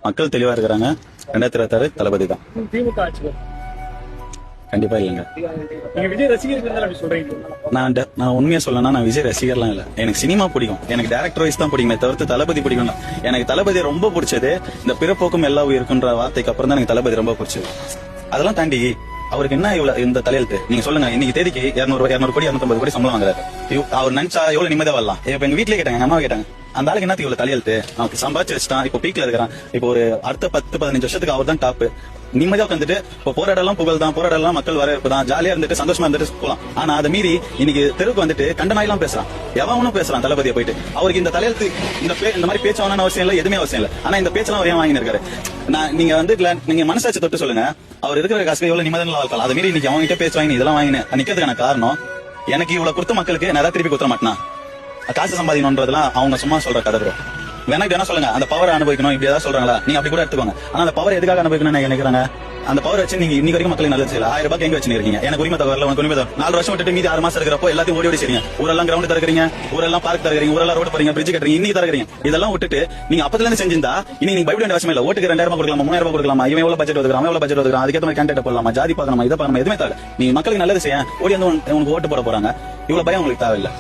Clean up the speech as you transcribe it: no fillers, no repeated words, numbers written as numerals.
மக்கள் தெளிவா இருக்கிறாங்க. 2026 தளபதி தான். திமுக ஆட்சி கண்டிப்பா இல்லைங்க. நீங்க விஜய் ரசிகர்கள் அப்படி சொல்றீங்க. நான் உண்மையா சொல்லனா நான் விஜய் ரசிகர்லாம் இல்ல. எனக்கு சினிமா பிடிக்கும். எனக்கு டேரக்டர் வைஸ் தான் பிடிக்குமே தவிர்த்து தளபதி பிடிக்கும். எனக்கு தளபதி ரொம்ப பிடிச்சது இந்த பிறப்போக்கும் எல்லா உயிருக்குன்ற வார்த்தைக்கு அப்புறம் தான் எனக்கு தளபதி ரொம்ப பிடிச்சது. அதெல்லாம் தாண்டி அவருக்கு என்ன இவ்வளவு இந்த தலையெழுத்து நீங்க சொல்லுங்க. இன்னைக்கு தேதிக்கு 200 கோடி 250 கோடி சம்பளம் வாங்குறாரு. அவர் நினைச்சா எவ்வளவு நிம்மதியா வரலாம். இப்ப எங்க வீட்லயே கேட்டாங்க, எங்க அம்மாவை கேட்டாங்க, அந்த ஆளுக்கு என்னத்துக்கு இவ்வளவு தலையெழுத்து, அவனுக்கு சம்பாதிச்சு வச்சுட்டான், இப்போ பீக்ல இருக்கிறான், இப்போ ஒரு அடுத்த 10-15 வருஷத்துக்கு அவர் தான் டாப். நிம்மதியா உட்காந்துட்டு இப்போ போராடலாம் புகழ் தான், போராடலாம் மக்கள் வர இருப்பதான், ஜாலியா இருந்துட்டு சந்தோஷமா இருந்துட்டு போலாம். ஆனா அதை மீறி இன்னைக்கு தெருவுக்கு வந்துட்டு கண்டனாயெல்லாம் பேசுறான், எவனும் பேசுறான் தளபதியை போயிட்டு. அவருக்கு இந்த தலையெழுத்து இந்த மாதிரி பேச்சு வேணும்னு அவசியம் இல்ல, எதுவுமே அவசியம் இல்ல. ஆனா இந்த பேச்செல்லாம் அவர் ஏன் வாங்கி இருக்காரு. நீங்க வந்து நீங்க மனசாட்சி தொட்டு சொல்லுங்க, அவர் இருக்கிற காசுக்கு எவ்வளவு நிம்மதியா வாழ்க்கலாம். அதை மீறி இன்னைக்கு அவங்ககிட்ட பேச்சு வாங்கி இதெல்லாம் வாங்கினேன் நிக்கிறதுக்கான காரணம், எனக்கு இவ்வளவு கொடுத்த மக்களுக்கு நான் ஏதாவது திருப்பி கொடுத்துட மாட்டேனா. காசு சம்பாதிக்கணும்ன்றதுலாம் அவங்க சும்மா சொல்ற கதை ப்ரோ. வேணா சொல்லுங்க, அந்த பவர் அனுபவிக்கணும் இப்படி ஏதாவது சொல்றாங்களா, நீங்க அப்படி கூட எடுத்துக்கோங்க. ஆனா அந்த பவர் எதுக்காக அனுபவிக்கணும்னு நினைக்கிறாங்க. அந்த பவர் வச்சு நீங்க இன்னைக்கு வரைக்கும் மக்களுக்கு நல்லது செய்யல. 1000 ரூபாய் எங்க வச்சிருக்கீங்க. எனக்கு உரிமை தகவல், உனக்கு உரிமை தகவல். 4 வருஷம் விட்டுட்டு மீதி 6 மாசம் இருக்கிறப்போ எல்லாத்தையும் ஓடி செய்றீங்க. ஊரெல்லாம் கிரவுண்ட் தரக்கிறீங்க, ஊரெல்லாம் பார்க் தரக்கிறீங்க, ஊரெல்லாம் ரோடு போறீங்க, பிரிட்ஜ் கட்டுறீங்க, இன்னைக்கு தரக்கிறீங்க. இதெல்லாம் விட்டுட்டு நீங்க அப்பத்துல இருந்து செஞ்சிருந்தா இன்னைக்கு நீங்க பயப்பட வேண்டிய அவசியம் இல்ல. ஓட்டுக்கு 2000 ரூபாய் கொடுக்கலாமா, 3000 ரூபாய் கொடுக்கலாமா, இவன் எவ்வளவு பட்ஜெட் ஒதுக்குறான், எவ்வளவு பட்ஜெட் ஒதுக்குறான், அதுக்கேற்ற மாதிரி கேண்டிடேட் போடலாமா, ஜாதி பார்க்கணுமா, இதை பார்க்கணுமா, எதுவுமே தேவை. நீங்க மக்களுக்கு நல்லது செய்ய ஓடி வந்து உங்களுக்கு ஓட்டு போட போறாங்க. இவ்வளவு பயம் உங்களுக்கு தேவையில்லை.